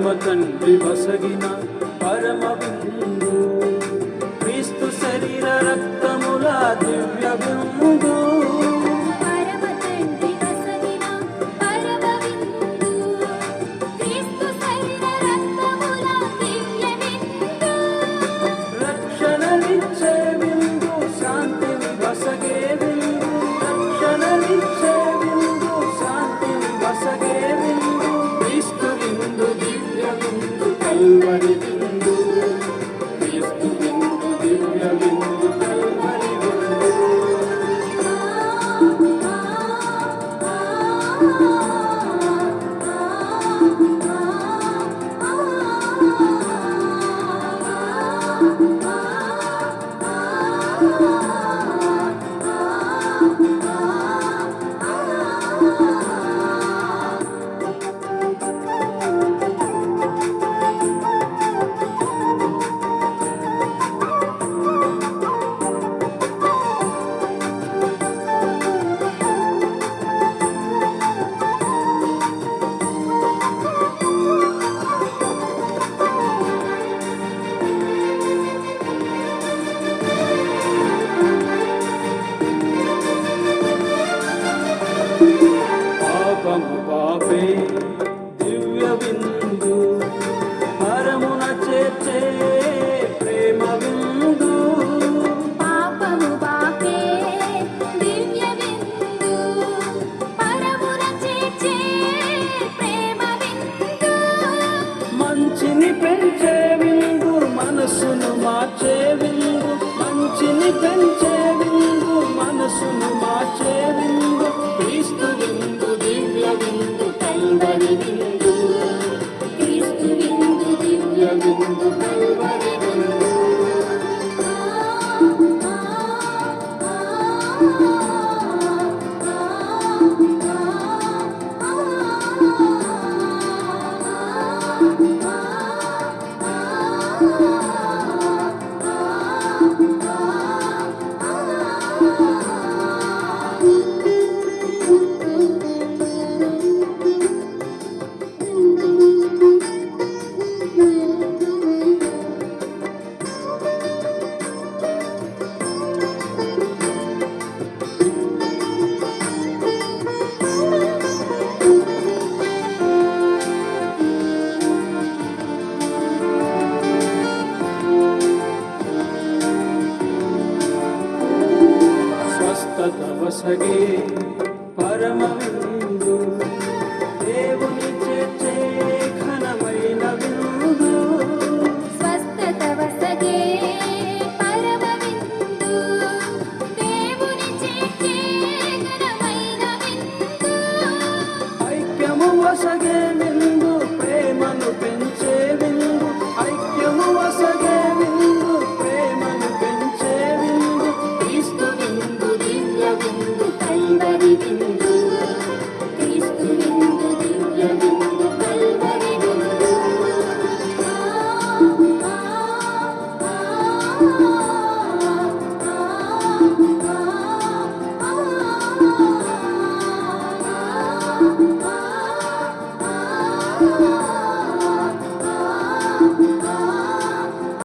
పరమ తండ్రి వసగిన పరమ విందు, క్రీస్తు శరీర రక్తముల దివ్య విందు. కల్వరి విందు, క్రీస్తు విందు, దివ్య విందు, కల్వరి విందు. పాపము పాపే దివ్య విందు, పరమున చేర్చే ప్రేమ విందు. పాపము పాపే దివ్య విందు, పరమున చేర్చే ప్రేమ విందు. మంచిని పెంచే విందు, మనసును మార్చే విందు. మంచిని పెంచే విందు, మనసును మార్చే విందు. క్రీస్తు విందు, దివ్య విందు, కల్వరి విందు. క్రీస్తు విందు, దివ్య విందు, కల్వరి విందు. స్వస్థత వసగే పరమ విందు, దేవుని చేర్చే ఘనమైన విందు. స్వస్థత వసగే పరమ విందు, దేవుని చేర్చే ఘనమైన విందు. ఐక్యము వసగే విందు, ప్రేమను పెంచే విందు. ఐక్యము వసగే విందు, ప్రేమను పెంచే విందు. క్రీస్తు విందు, దివ్య విందు, కల్వరి